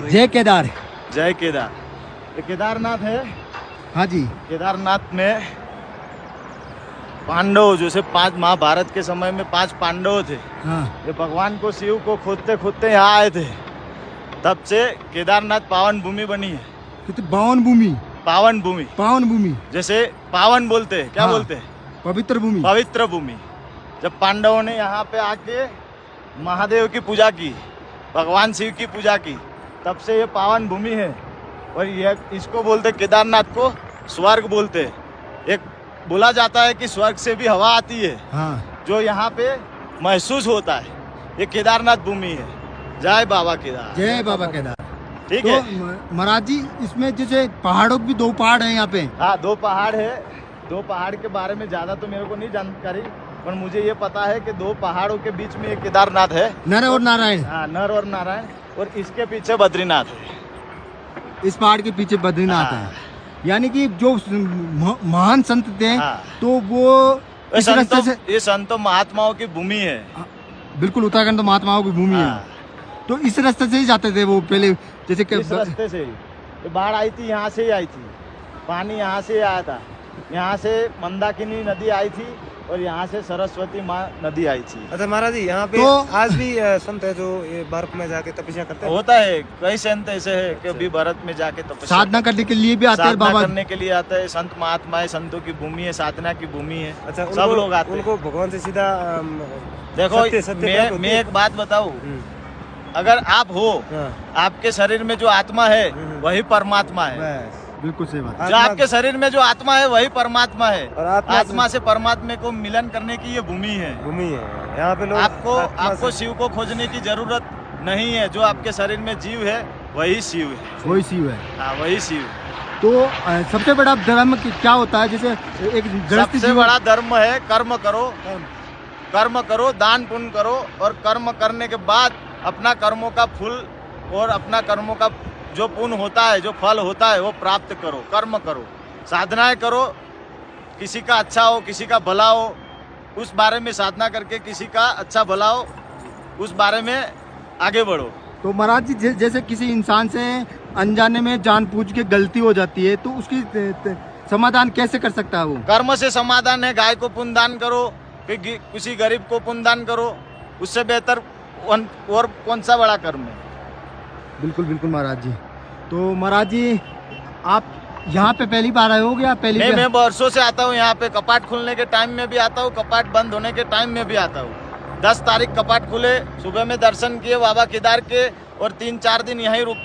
जय केदार। जय केदार। ये केदारनाथ है। हाँ जी। केदारनाथ में पांडव, जैसे 5 महाभारत के समय में 5 पांडव थे। हाँ। ये भगवान को, शिव को खोदते खोदते यहाँ आए थे, तब से केदारनाथ पावन भूमि बनी है। तो पावन भूमि, पावन भूमि, पावन भूमि जैसे पावन बोलते हैं, क्या हाँ। बोलते हैं? पवित्र भूमि। पवित्र भूमि। जब पांडवों ने यहाँ पे आके महादेव की पूजा की, भगवान शिव की पूजा की, तब से ये पावन भूमि है। और ये इसको बोलते, केदारनाथ को स्वर्ग बोलते हैं। एक बोला जाता है कि स्वर्ग से भी हवा आती है, हाँ। जो यहाँ पे महसूस होता है। ये केदारनाथ भूमि है। जय बाबा केदार। जय बाबा केदार। ठीक तो है। महाराज जी, इसमें जैसे पहाड़ों भी 2 पहाड़ हैं यहाँ पे। हाँ, 2 पहाड़ है। 2 पहाड़ के बारे में ज्यादा तो मेरे को नहीं जानकारी, पर मुझे ये पता है कि 2 पहाड़ों के बीच में एक केदारनाथ है, नर और नारायण। हाँ, नर और नारायण। और इसके पीछे बद्रीनाथ है। इस पहाड़ के पीछे बद्रीनाथ हाँ। है। यानी कि जो महान संत थे, हाँ। तो वो इस रास्ते से, ये संतों महात्माओं की भूमि है। बिल्कुल उत्तराखंड तो महात्माओं की भूमि हाँ। है। तो इस रास्ते से ही जाते थे वो पहले, जैसे कि इस रास्ते से ही ये बाढ़ आई थी, यहाँ से ही आई थी। पानी यहाँ से ही आया था। यहाँ से मंदाकिनी नदी आई थी और यहाँ से सरस्वती माँ नदी आई थी। अच्छा महाराज जी, यहाँ पे तो आज भी संत है जो ये बर्फ में जाके तपस्या करते हैं। होता है, कई संत ऐसे है कि अभी भारत में जाके तपस्या साधना करने के लिए भी आते हैं साधना बाबा। करने के लिए आता है। संत महात्मा है, संतों की भूमि है, साधना की भूमि है। अच्छा, सब लोग आते हैं। उनको भगवान से सीधा देखो, सत्य प्राप्त होती मैं है। एक बात बताऊं, अगर आप हो, हाँ। आपके शरीर में जो आत्मा है वही परमात्मा है। बस। बिल्कुल सही बात। जो आपके शरीर में जो आत्मा है वही परमात्मा है। और आत्मा से परमात्मा को मिलन करने की ये भूमि है। भूमि है यहाँ पे। लोग आपको शिव को खोजने की जरूरत नहीं है। जो आपके शरीर में जीव है वही शिव है। वही शिव है। हाँ, वही शिव है। तो सबसे बड़ा धर्म क्या होता है? जैसे एक गृहस्थ सबसे बड़ा धर्म है कर्म करो, कर्म करो, दान पुण्य करो, और कर्म करने के बाद अपना कर्मों का फूल और अपना कर्मों का जो पुण्य होता है, जो फल होता है, वो प्राप्त करो। कर्म करो, साधनाएं करो, किसी का अच्छा हो, किसी का भला हो, उस बारे में साधना करके किसी का अच्छा भला हो, उस बारे में आगे बढ़ो। तो महाराज जी, जैसे किसी इंसान से अनजाने में जानबूझ के गलती हो जाती है, तो उसकी समाधान कैसे कर सकता है वो? कर्म से समाधान है। गाय को पुण्य दान करो, किसी गरीब को पुण्य दान करो, उससे बेहतर और कौन सा बड़ा कर्म है? बिल्कुल बिल्कुल महाराज जी। तो महाराज जी, आप यहाँ पे पहली बार आए हो या पहली नहीं, बार? मैं वर्षों से आता हूँ यहाँ पे। कपाट खुलने के टाइम में भी आता हूँ, कपाट बंद होने के टाइम में भी आता हूँ। 10 तारीख कपाट खुले, सुबह में दर्शन किए बाबा केदार के, और 3-4 दिन यहीं रुक